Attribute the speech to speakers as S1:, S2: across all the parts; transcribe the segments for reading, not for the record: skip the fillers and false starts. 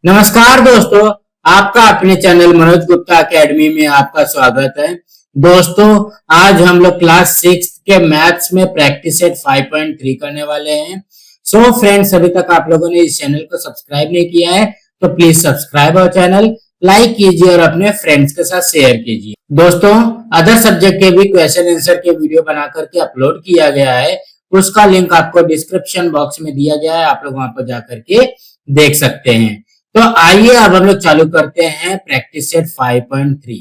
S1: नमस्कार दोस्तों, आपका अपने चैनल मनोज गुप्ता एकेडमी में आपका स्वागत है। दोस्तों, आज हम लोग क्लास 6 के मैथ्स में प्रैक्टिस सेट 5.3 करने वाले हैं। सो फ्रेंड्स, अभी तक आप लोगों ने इस चैनल को सब्सक्राइब नहीं किया है तो please subscribe our channel, like कीजिए और अपने फ्रेंड्स के साथ शेयर कीजिए। दोस्तों, अदर सब्जेक्ट के भी क्वेश्चन आंसर के वीडियो बना करके अपलोड किया गया है, उसका लिंक आपको डिस्क्रिप्शन बॉक्स में दिया गया है, आप लोग वहां पर जाकर के देख सकते हैं। तो आइए अब हम लोग चालू करते हैं प्रैक्टिस सेट 5.3।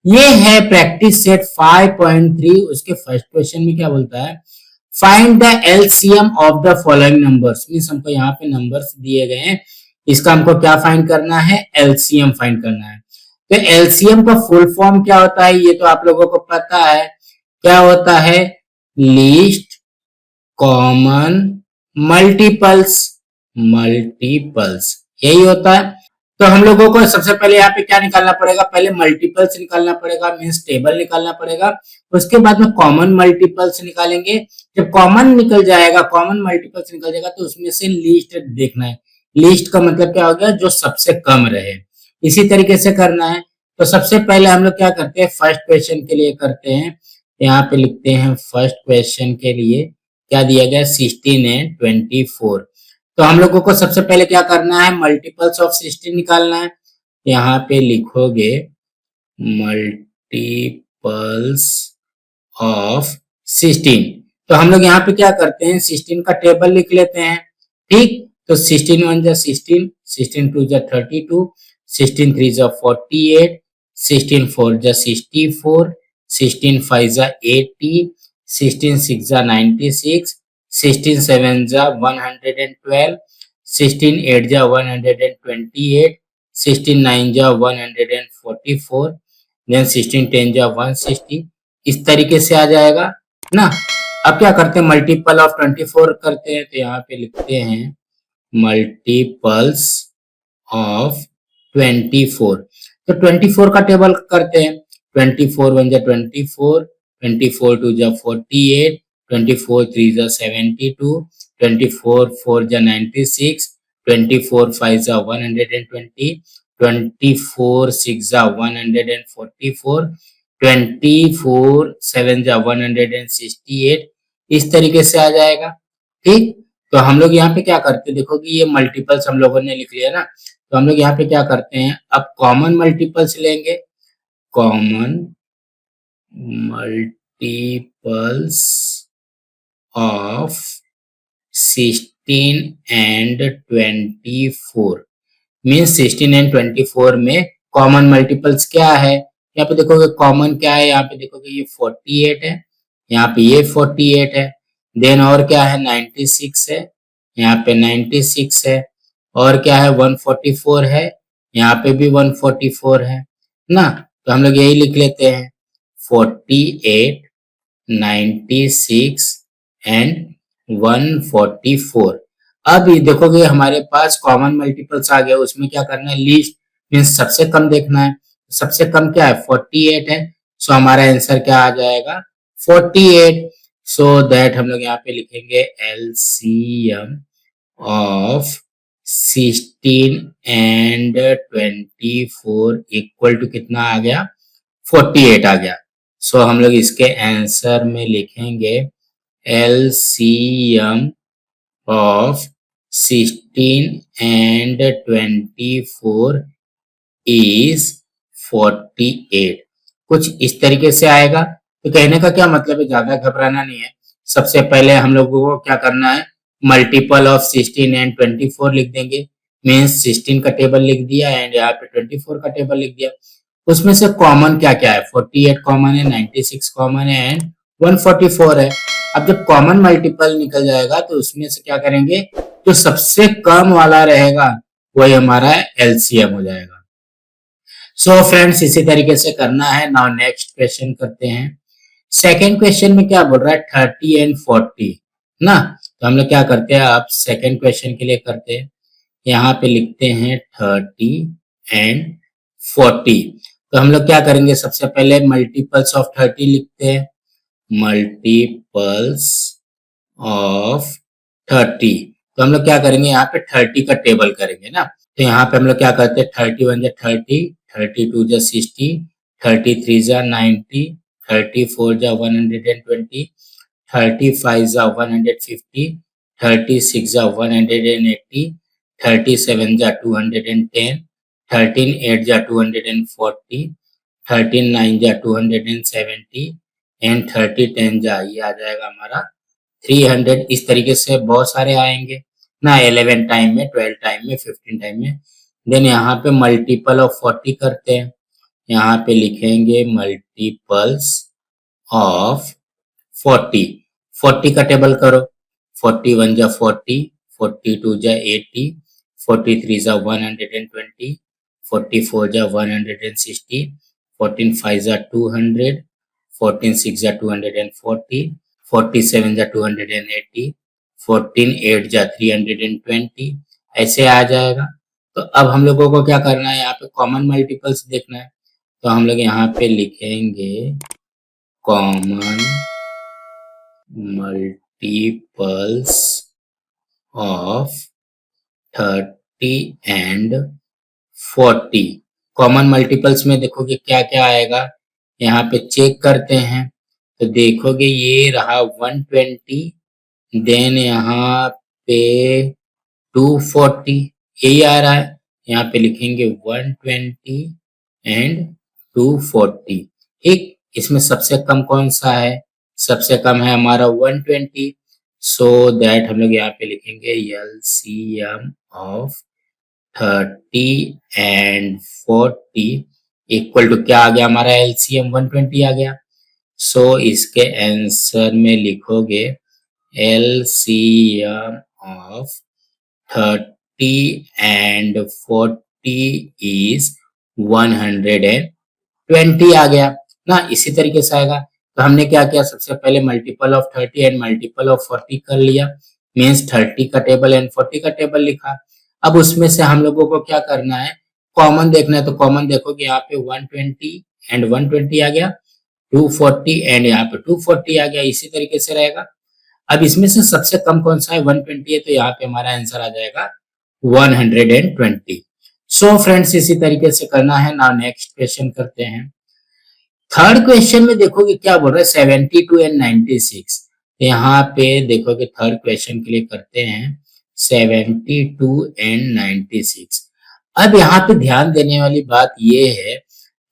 S1: ये है प्रैक्टिस सेट 5.3। उसके फर्स्ट क्वेश्चन में क्या बोलता है, find the LCM of the following numbers. Means हमको यहाँ पे नंबर्स दिए गए हैं, इसका हमको क्या फाइंड करना है, एलसीएम फाइंड करना है। तो एलसीएम का फुल फॉर्म क्या होता है, ये तो आप लोगों को पता है। क्या होता है, लीस्ट कॉमन मल्टीपल्स। मल्टीपल्स यही होता है। तो हम लोगों को सबसे पहले यहाँ पे क्या निकालना पड़ेगा, पहले मल्टीपल्स निकालना पड़ेगा, मींस टेबल निकालना पड़ेगा। उसके बाद में कॉमन मल्टीपल्स निकालेंगे। जब कॉमन निकल जाएगा, कॉमन मल्टीपल्स निकल जाएगा, तो उसमें से लीस्ट देखना है। लीस्ट का मतलब क्या हो गया, जो सबसे कम रहे। इसी तरीके से करना है। तो सबसे पहले हम लोग क्या करते हैं, फर्स्ट क्वेश्चन के लिए करते हैं। यहाँ पे लिखते हैं फर्स्ट क्वेश्चन के लिए क्या दिया गया, 16 एंड 24। तो हम लोगों को सबसे पहले क्या करना है, मल्टीपल्स ऑफ 16 निकालना है। यहाँ पे लिखोगे मल्टीपल्स ऑफ 16। तो हम लोग यहाँ पे क्या करते हैं, 16 का टेबल लिख लेते हैं। ठीक, तो 16 1 जा 16, 16 2 जा 32, 16 3 जा 48, 16 4 जा 64, 16 5 जा 80, 16 6 जा 96, 16 7 जा 112, 16 8 जा 128, 16 9 जा 144, देन 16 10 जा 160। इस तरीके से आ जाएगा ना। अब क्या करते हैं, मल्टीपल ऑफ 24 करते हैं। तो यहाँ पे लिखते हैं मल्टीपल्स ऑफ 24। तो 24 का टेबल करते हैं। 24 1 जा 24, 24 2 जा 48, 24 3 जा 72, 24 4 जा 96, 24 5 जा 120, 24 6 जा 144, 24 7 जा 168। इस तरीके से आ जाएगा। ठीक, तो हम लोग यहाँ पे क्या करते हैं, देखो कि ये मल्टीपल्स हम लोगों ने लिख लिया ना। तो हम लोग यहाँ पे क्या करते हैं, अब कॉमन मल्टीपल्स लेंगे। Common multiples of 16 and 24। Means 16 and 24 में कॉमन मल्टीपल्स क्या है, यहाँ पे देखोगे कॉमन क्या है, यहाँ पे देखोगे ये 48 है, यहाँ पे ये 48 है। देन और क्या है, 96 है, यहाँ पे 96 है। और क्या है, 144 है, यहाँ पे भी 144 है ना। तो हम लोग यही लिख लेते हैं 48, 96 एंड 144। अब ये देखोगे हमारे पास कॉमन मल्टीपल्स आ गया। उसमें क्या करना है, लीस्ट मीन्स सबसे कम देखना है। सबसे कम क्या है, 48 है। सो हमारा आंसर क्या आ जाएगा, 48। सो दैट हम लोग यहाँ पे लिखेंगे LCM of 16 and 24 equal to कितना आ गया, 48 आ गया। सो हम लोग इसके आंसर में लिखेंगे LCM of 16 and 24 is 48। कुछ इस तरीके से आएगा। तो कहने का क्या मतलब है, ज्यादा घबराना नहीं है। सबसे पहले हम लोगों को क्या करना है, मल्टीपल ऑफ 16 एंड 24 लिख देंगे। मीन्स 16 का टेबल लिख दिया एंड यहाँ पे 24 का टेबल लिख दिया। उसमें से कॉमन क्या क्या है, 48 कॉमन है, 96 कॉमन है एंड 144 है। अब जब कॉमन मल्टीपल निकल जाएगा तो उसमें से क्या करेंगे, जो सबसे कम वाला रहेगा वही हमारा एलसीएम हो जाएगा। सो फ्रेंड्स, इसी तरीके से करना है। नाउ नेक्स्ट क्वेश्चन करते हैं। सेकेंड क्वेश्चन में क्या बोल रहा है, 30 एंड 40 ना। तो हम लोग क्या करते हैं, आप सेकेंड क्वेश्चन के लिए करते हैं। यहाँ पे लिखते हैं 30 एंड 40। तो हम लोग क्या करेंगे, सबसे पहले मल्टीपल्स ऑफ 30 लिखते हैं। Multiples of 30। तो हम लोग क्या करेंगे, यहाँ पे 30 का टेबल करेंगे ना। तो यहाँ पे हम लोग क्या करते हैं, 31 जा 30, 32 जा 60, 33 जा 90, 34 जा 120, 35 जा 150, 36 जा 180, 37 जा 210, 13 8 जा 240, 13 9 जा 270 एंड 30 10 जा ये आ जाएगा हमारा 300। इस तरीके से बहुत सारे आएंगे ना, 11 टाइम में, 12 टाइम में, 15 टाइम में। देन यहाँ पे मल्टीपल ऑफ 40 करते हैं, यहाँ पे लिखेंगे मल्टीपल्स ऑफ 40। 40 का टेबल करो, 41 जा 40, 42 जा 80, 43 जा 120, 44 जा 160, 14 5 जा 200, 14 6 जा 240, 47 जा 280, 14 8 जा 320, ऐसे आ जाएगा। तो अब हम लोगों को क्या करना है, यहाँ पे कॉमन मल्टीपल्स देखना है। तो हम लोग यहाँ पे लिखेंगे common multiples of 30 and 40। Common multiples में देखोगे क्या क्या आएगा, यहाँ पे चेक करते हैं तो देखोगे ये रहा 120, देन यहाँ पे 240 यही आ रहा है। यहाँ पे लिखेंगे 120 एंड 240। ठीक, इसमें सबसे कम कौन सा है, सबसे कम है हमारा 120, सो दैट हम लोग यहाँ पे लिखेंगे LCM of 30 and 40 equal to क्या आ गया हमारा, LCM 120 आ गया। सो इसके आंसर में लिखोगे LCM ऑफ 30 एंड 40 इज 120 आ गया ना। इसी तरीके से आएगा। तो हमने क्या किया, सबसे पहले multiple of 30 and multiple of 40 कर लिया, मीन्स 30 का टेबल एंड 40 का टेबल लिखा। अब उसमें से हम लोगों को क्या करना है, कॉमन देखना है। तो कॉमन देखोगे यहाँ पे 120 एंड 120 आ गया, 240 एंड यहाँ पे 240 आ गया, इसी तरीके से रहेगा। अब इसमें से सबसे कम कौन सा है, 120 है, तो यहाँ पे हमारा आंसर आ जाएगा 120। सो फ्रेंड्स इसी तरीके से करना है। नाउ नेक्स्ट क्वेश्चन करते हैं। थर्ड क्वेश्चन में देखोगे क्या बोल रहा है, 72 एंड 96। तो यहाँ पे देखोगे थर्ड क्वेश्चन के लिए करते हैं 72 एंड 96। अब यहाँ पे ध्यान देने वाली बात ये है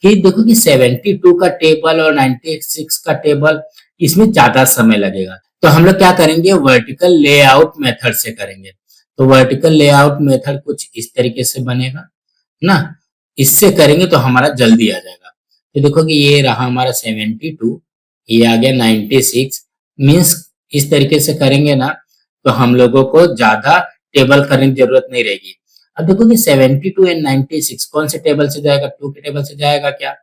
S1: कि देखो कि 72 का टेबल और 96 का टेबल, इसमें ज्यादा समय लगेगा। तो हम लोग क्या करेंगे, वर्टिकल लेआउट मेथड से करेंगे। तो वर्टिकल लेआउट मेथड कुछ इस तरीके से बनेगा ना, इससे करेंगे तो हमारा जल्दी आ जाएगा। तो देखो कि ये रहा हमारा 72, ये आ गया 96, मीन्स इस तरीके से करेंगे ना तो हम लोगों को ज्यादा टेबल करने की जरूरत नहीं रहेगी। अब देखो कि 72 एंड 96 कौन से टेबल से जाएगा, 2 के टेबल से जाएगा क्या,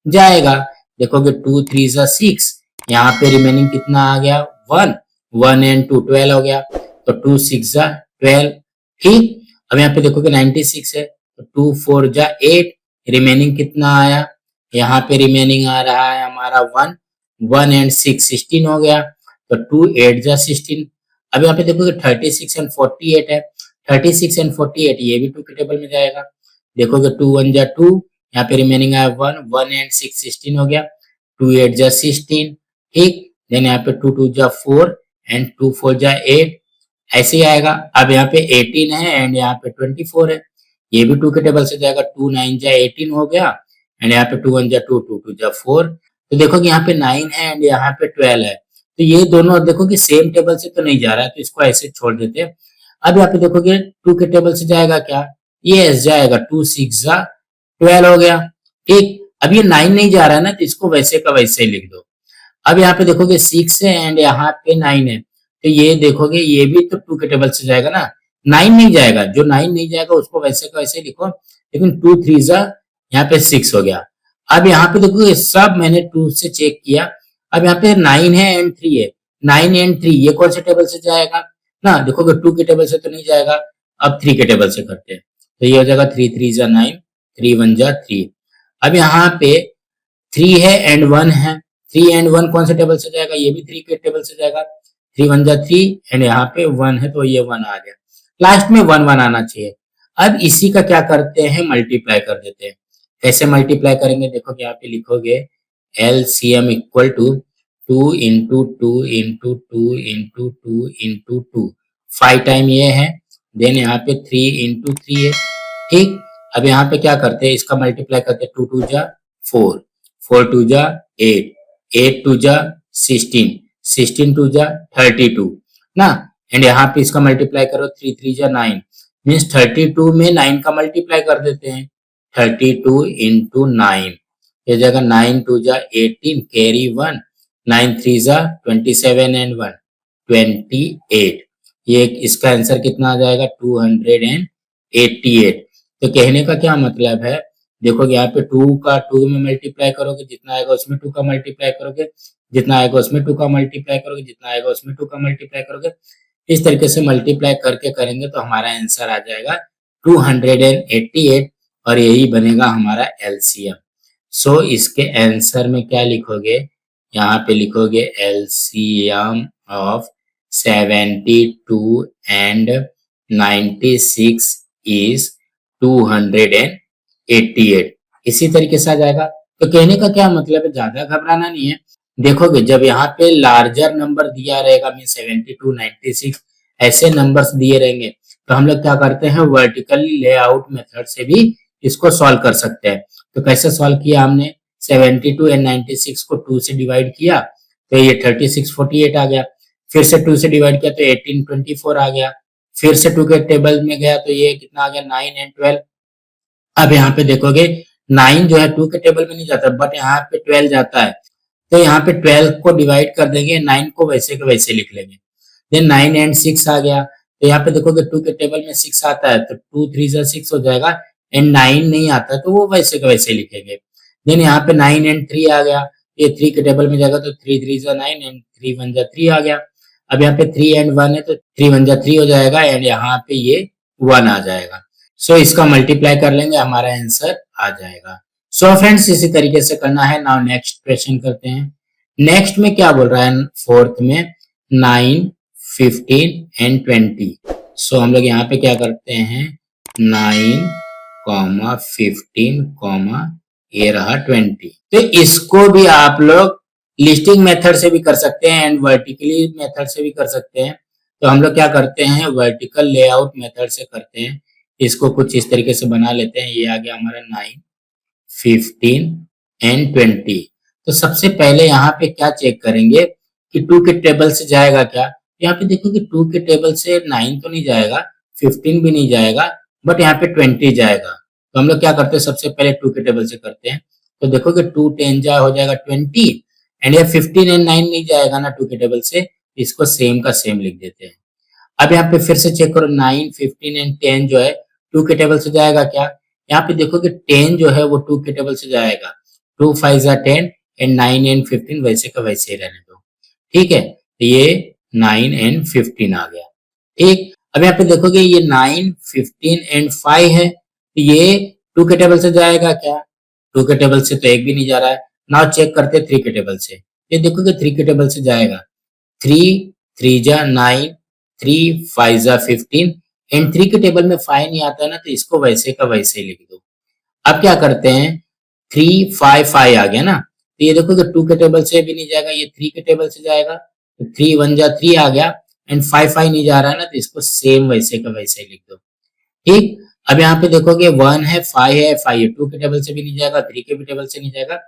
S1: जाएगा। देखोगे 2 3 जा 6, यहाँ पे रिमेनिंग कितना आ गया, 1, 1 एंड 2 12 हो गया, तो 2 6 जा 12। ठीक, अब यहाँ पे देखोगे 96 है तो 2 4 जा 8, रिमेनिंग कितना आया, यहाँ पे रिमेनिंग आ रहा है हमारा 1, 1 एंड 6 16 हो गया, तो 2 8 जा 16। अब यहाँ पे देखोगे 36 एंड 48 है, 36 एंड 48 ये भी 2 के टेबल में जाएगा। देखोगे 2 1 जा 2, यहाँ पे रिमेनिंग आया 1, 1 एंड 6 16 हो गया, 2 8 जा 16। ठीक, देन यहाँ पे 2 2 जा 4 एंड 2 4 जा 8, ऐसे ही आएगा। अब यहाँ पे 18 है एंड यहाँ पे 24 है, ये भी 2 के टेबल से जाएगा, 2 9 जा 18 हो गया एंड यहाँ पे 2 1 जा 2, 2 2 जा 4। तो देखो कि यहाँ पे 9 है एंड यहाँ पे 12 है, तो ये दोनों देखो कि सेम टेबल से तो नहीं जा रहा है, तो इसको ऐसे छोड़ देते हैं। अब यहाँ पे देखोगे 2 के टेबल से जाएगा क्या, ये जाएगा, 2 6 जा 12 हो गया। ठीक, अब ये 9 नहीं जा रहा है ना, तो इसको वैसे का वैसे ही लिख दो। अब यहाँ पे देखोगे 6 है एंड यहाँ पे 9 है, तो ये देखोगे ये भी तो 2 के टेबल से जाएगा ना, 9 नहीं जाएगा, जो 9 नहीं जाएगा उसको वैसे का वैसे लिखो। लेकिन 2 3 जा यहाँ पे 6 हो गया। अब यहाँ पे देखो सब मैंने 2 से चेक किया, अब यहाँ पे 9 है एंड 3 है, 9 एंड 3 ये कौन से टेबल से जाएगा ना, देखोगे 2 के टेबल से तो नहीं जाएगा। अब 3 के टेबल से करते हैं, तो ये हो जाएगा 3 3 जा 9, 3 1 जा 3। अब यहाँ पे 3 है एंड 1 है, 3 एंड 1 कौन से टेबल से जाएगा, ये भी 3 के टेबल से जाएगा, 3 1 जा 3 एंड यहाँ पे 1 है तो ये 1 आ गया, लास्ट में 1 1 आना चाहिए। अब इसी का क्या करते हैं, मल्टीप्लाई कर देते हैं। कैसे मल्टीप्लाई करेंगे, देखो यहाँ पे लिखोगे LCM equal to 2 into 2 into 2 into 2 into 2, 5 time ये है, देन यहाँ पे 3 इंटू 3 है। ठीक, अब यहाँ पे क्या करते हैं, इसका मल्टीप्लाई करते हैं, 2 2 जा 4, 4 2 जा 8, 8 2 जा 16, 16 2 जा 32 ना, एंड यहाँ पे इसका मल्टीप्लाई करो, 3 3 जा 9, मीन्स 32 में 9 का मल्टीप्लाई कर देते हैं, 32 इंटू 9, ये जगह 9 2 जा 18, कैरी 1, 9 3 जा 27 एंड 1 28, ये इसका आंसर कितना आ जाएगा, 288। तो कहने का क्या मतलब है, देखो यहाँ पे 2 का 2 में मल्टीप्लाई करोगे, जितना आएगा उसमें 2 का मल्टीप्लाई करोगे, जितना आएगा उसमें 2 का मल्टीप्लाई करोगे, जितना आएगा उसमें 2 का मल्टीप्लाई करोगे, इस तरीके से मल्टीप्लाई करके करेंगे तो हमारा आंसर आ जाएगा 288, और यही बनेगा हमारा LCM। सो इसके आंसर में क्या लिखोगे, यहाँ पे लिखोगे LCM ऑफ 72 एंड 96 इज 288, इसी तरीके से आ जाएगा। तो कहने का क्या मतलब है, ज्यादा घबराना नहीं है। देखोगे जब यहाँ पे लार्जर नंबर दिया रहेगा, मीन 72 96 ऐसे नंबर्स दिए रहेंगे, तो हम लोग क्या करते हैं, वर्टिकली लेआउट मेथड से भी इसको सॉल्व कर सकते हैं। तो कैसे सॉल्व किया हमने, 72 एंड 96 को 2 से डिवाइड किया तो ये 36 48 आ गया, फिर से 2 से डिवाइड किया तो 18 24 आ गया, फिर से 2 के टेबल में गया तो ये कितना आ गया, 9 एंड 12। अब यहाँ पे देखोगे 9 जो है 2 के टेबल में नहीं जाता, बट यहाँ पे 12 जाता है, तो यहाँ पे 12 को डिवाइड कर देंगे, 9 को वैसे के वैसे लिख लेंगे। देन 9 एंड 6 आ गया, तो यहाँ पे देखोगे 2 के टेबल में 6 आता है तो 2 3 जा 6 हो जाएगा, एंड 9 नहीं आता तो वो वैसे के वैसे लिखेंगे। देन यहाँ पे 9 एंड 3 आ गया, ये 3 के टेबल में जाएगा तो 3 3 जा 9 एंड 3 1 जा 3 आ गया। अब यहाँ पे 3 एंड 1 है तो 3 1 जा 3 हो जाएगा, एंड यहाँ पे ये 1 आ जाएगा। सो इसका मल्टीप्लाई कर लेंगे, हमारा आंसर आ जाएगा। सो फ्रेंड्स इसी तरीके से करना है। नाउ नेक्स्ट क्वेश्चन करते हैं। नेक्स्ट में क्या बोल रहा है, फोर्थ में 9 15 एंड 20। सो हम लोग यहाँ पे क्या करते हैं, 9 15 ये रहा 20। तो इसको भी आप लोग लिस्टिंग मेथड से भी कर सकते हैं एंड वर्टिकली मेथड से भी कर सकते हैं। तो हम लोग क्या करते हैं, वर्टिकल लेआउट मेथड से करते हैं। इसको कुछ इस तरीके से बना लेते हैं। ये आ गया हमारा 9 15 एंड 20। तो सबसे पहले यहाँ पे क्या चेक करेंगे कि 2 के टेबल से जाएगा क्या। यहाँ पे देखो कि 2 के टेबल से 9 तो नहीं जाएगा, 15 भी नहीं जाएगा, बट यहाँ पे 20 जाएगा। तो हम लोग क्या करते हैं, सबसे पहले 2 के टेबल से करते हैं। तो देखो कि 2 10 जा हो जाएगा 20, एंड ये 15 एंड 9 नहीं जाएगा ना 2 के टेबल से, इसको सेम का सेम लिख देते हैं। अब यहाँ पे फिर से चेक करो, 9 15 एंड 10 जो है 2 के टेबल से जाएगा क्या। यहाँ पे देखो कि 10 जो है वो 2 के टेबल से जाएगा, 2 5 जा 10 एंड 9 एंड 15 वैसे का वैसे ही रहने दो। ठीक है, तो ये 9 एंड 15 आ गया। ठीक, अब यहाँ पे देखोगे ये 9 15 एंड 5 है, तो ये 2 के टेबल से जाएगा क्या, 2 के टेबल से तो एक भी नहीं जा रहा है। नाउ चेक करते हैं 3 के टेबल से। ये देखोगे 3 के टेबल से जाएगा, 3 3 जा 9, 3 5 जा 15 एंड 3 के टेबल में 5 नहीं आता है ना, तो इसको वैसे का वैसे ही लिख दो। अब क्या करते हैं, 3 5 5 आ गया ना, तो ये देखो कि 2 के टेबल से भी नहीं जाएगा, ये 3 के टेबल से जाएगा, तो 3 1 जा 3 आ गया, एंड 5 5 नहीं जा रहा है ना, तो इसको सेम वैसे का वैसे ही लिख दो। ठीक, अब यहाँ पे देखोगे 1 है 5 है, 5 2 के टेबल से भी नहीं जाएगा, 3 के भी टेबल से नहीं जाएगा,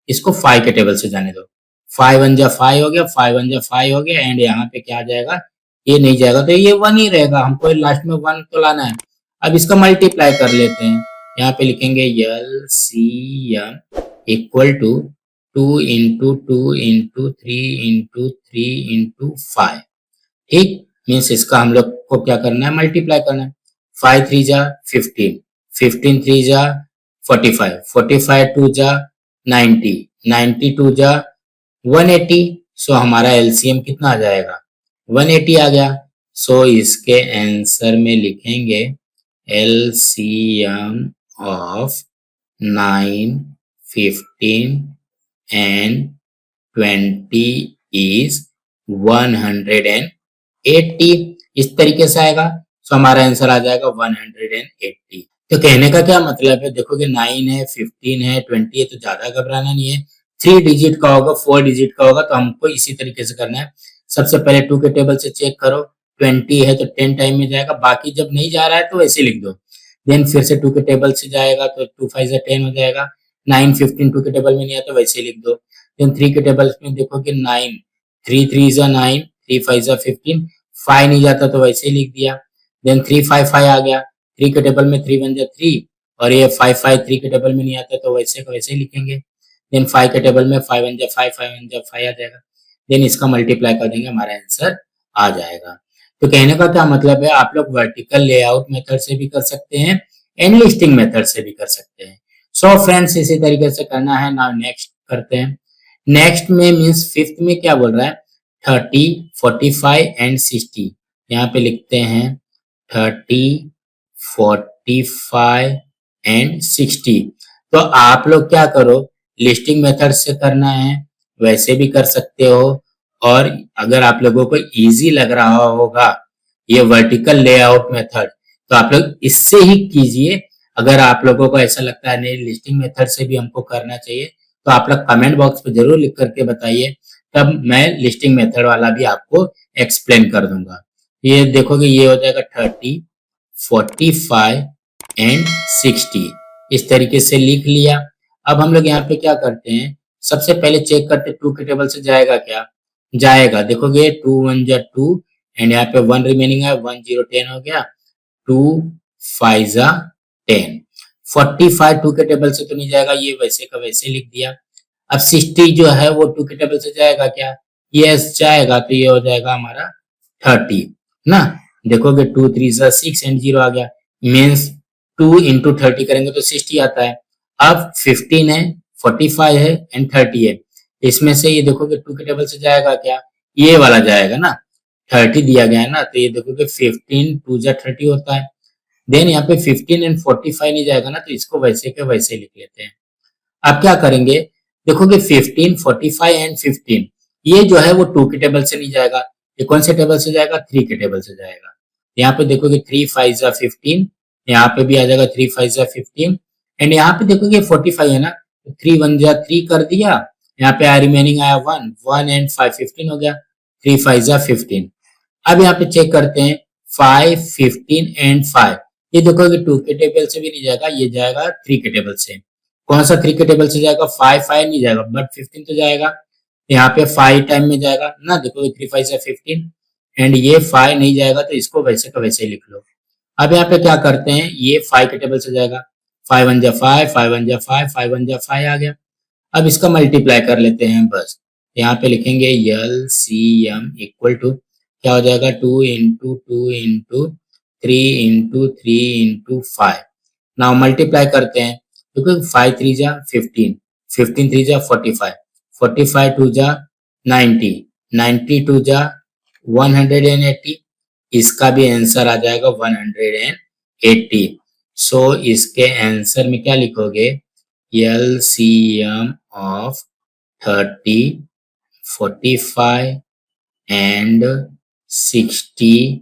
S1: इसको 5 के टेबल से जाने दो। 5 1 जा 5 हो गया, 5 1 जा 5 हो गया, एंड यहाँ पे क्या आ जाएगा, ये नहीं जाएगा, तो ये 1 ही रहेगा, हमको लास्ट में 1 तो लाना है। अब इसका मल्टीप्लाई कर लेते हैं। यहाँ पे लिखेंगे LCM equal to 2 into 2 into 3 into 3 into 5। ठीक, मीन्स इसका हम लोग को क्या करना है, मल्टीप्लाई करना है। 5 3 जा 15, 15 3 जा 45, 45 2 जा 90, 90 2 जा 180। सो हमारा LCM कितना आ जाएगा, 180 आ गया। सो इसके आंसर में लिखेंगे LCM of 9 15 and 20 is 180। इस तरीके से आएगा। सो हमारा आंसर आ जाएगा 180। तो कहने का क्या मतलब है, देखो कि 9 है, 15 है, 20 है, तो ज्यादा घबराना नहीं है। 3 डिजिट का होगा, 4 डिजिट का होगा, तो हमको इसी तरीके से करना है। सबसे पहले 2 के टेबल से चेक करो, 20 है तो 10 टाइम में जाएगा, बाकी जब नहीं जा रहा है तो वैसे लिख दो। देन फिर से 2 के टेबल से जाएगा तो 2 5 10 हो जाएगा। 9 15 2 के टेबल में नहीं आता, वैसे लिख दो। देन 3 के टेबल में देखो कि 9, 3 3 जा 9, 3 5 जा 15, 5 नहीं जाता तो वैसे लिख दिया। देन 3 5 5 आ गया, 3 के टेबल में 3 1 जा 3, और ये 5 5 3 के टेबल में नहीं आता तो वैसे को वैसे लिखेंगे। देन 5 के टेबल में 5 1 जा 5, 5 1 जा 5 आ जाएगा। देन इसका मल्टीप्लाई कर देंगे, हमारा आंसर आ जाएगा। तो कहने का क्या मतलब है, आप लोग वर्टिकल लेआउट मेथड से भी कर सकते हैं एंड लिस्टिंग मेथड से भी कर सकते हैं। सो फ्रेंड्स इसी तरीके से करना है। नाउ नेक्स्ट करते हैं। नेक्स्ट में मींस फिफ्थ में क्या बोल रहा है, 30 45 एंड 60। यहाँ पे लिखते हैं 30 45 एंड 60। तो आप लोग क्या करो, लिस्टिंग मेथड से करना है वैसे भी कर सकते हो, और अगर आप लोगों को इजी लग रहा होगा ये वर्टिकल लेआउट मेथड तो आप लोग इससे ही कीजिए। अगर आप लोगों को ऐसा लगता है नहीं लिस्टिंग मेथड से भी हमको करना चाहिए तो आप लोग कमेंट बॉक्स पे जरूर लिख करके बताइए, तब मैं लिस्टिंग मेथड वाला भी आपको एक्सप्लेन कर दूंगा। ये देखोगे ये हो जाएगा 30 45 एंड 60, इस तरीके से लिख लिया। अब हम लोग यहाँ पे क्या करते हैं, सबसे पहले चेक करते हैं 2 के टेबल से जाएगा क्या, जाएगा। देखोगे 2 1 जा 2 एंड यहाँ पे 1 रिमेनिंग है, 1 0 10 हो गया, 2 5 जा 10। 45 2 के टेबल से तो नहीं जाएगा, ये वैसे का वैसे लिख दिया। अब 60 जो है वो 2 के टेबल से जाएगा क्या, यस जाएगा, तो ये हो जाएगा हमारा 30 ना। देखोगे 2 3 जा 6 एंड 0 आ गया, मीन्स 2 इंटू 30 करेंगे तो 60 आता है। अब 15 है, 45 है एंड 30 है, इसमें से ये देखोगे 2 के टेबल से जाएगा क्या, ये वाला जाएगा ना, 30 दिया गया है ना, तो ये देखोगे 15 2 जा 30 होता है। देन यहाँ पे 15 एंड 45 नहीं जाएगा ना, तो इसको वैसे के वैसे लिख लेते हैं। अब क्या करेंगे, देखोगे 15 45 एंड 15 ये जो है वो 2 के टेबल से नहीं जाएगा, ये कौन से टेबल से जाएगा, 3 के टेबल से जाएगा। यहाँ पे देखोगे 3 5 जा 15, यहाँ पे भी आ जाएगा 3 5 जा 15, एंड यहाँ पे देखोगे 45 है ना, तो 3 1 जा 3 कर दिया, यहाँ पे रिमेनिंग आया 1 1 एंड 5 15 हो गया, 3 5 जा 15। अब यहाँ पे चेक करते हैं 5 15 एंड 5, ये देखोगे 2 के टेबल से भी नहीं जाएगा, ये जाएगा 3 के टेबल से। कौन सा 3 के टेबल से जाएगा, 5 5 नहीं जाएगा बट 15 तो जाएगा, यहाँ पे 5 टाइम में जाएगा ना, देखोगे 3 5 से 15 एंड ये 5 नहीं जाएगा, तो इसको वैसे का वैसे लिख लो। अब यहाँ पे क्या करते हैं, ये 5 के टेबल से जाएगा, 5 1 जा 5 5 1 जा 5 5 1 जा 5 आ गया। अब इसका मल्टीप्लाई कर लेते हैं बस, यहाँ पे लिखेंगे LCM इक्वल टू क्या हो जाएगा, 2 into 2 into 3 into 3 into 5। Now multiply करते हैं, क्योंकि 5 3 जा 15, 15 3 जा 45, 45 2 जा 90, 90 2 जा 180, इसका भी आंसर आ जाएगा 180। सो इसके आंसर में क्या लिखोगे, LCM of 30 45 and 60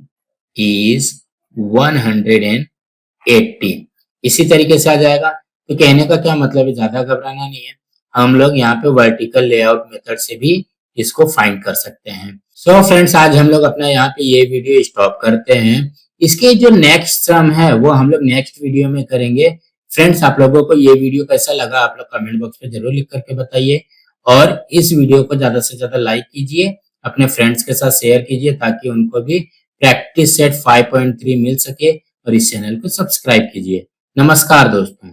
S1: is 180, इसी तरीके से आ जाएगा। तो कहने का क्या मतलब है, ज्यादा घबराना नहीं है, हम लोग यहाँ पे वर्टिकल लेआउट मेथड से भी इसको फाइंड कर सकते हैं। सो फ्रेंड्स आज हम लोग अपना यहाँ पे ये वीडियो स्टॉप करते हैं, इसके जो नेक्स्ट सम है वो हम लोग नेक्स्ट वीडियो में करेंगे। फ्रेंड्स आप लोगों को ये वीडियो कैसा लगा आप लोग कमेंट बॉक्स में जरूर लिख करके बताइए, और इस वीडियो को ज्यादा से ज्यादा लाइक कीजिए, अपने फ्रेंड्स के साथ शेयर कीजिए ताकि उनको भी प्रैक्टिस सेट 5.3 मिल सके, और इस चैनल को सब्सक्राइब कीजिए। नमस्कार दोस्तों।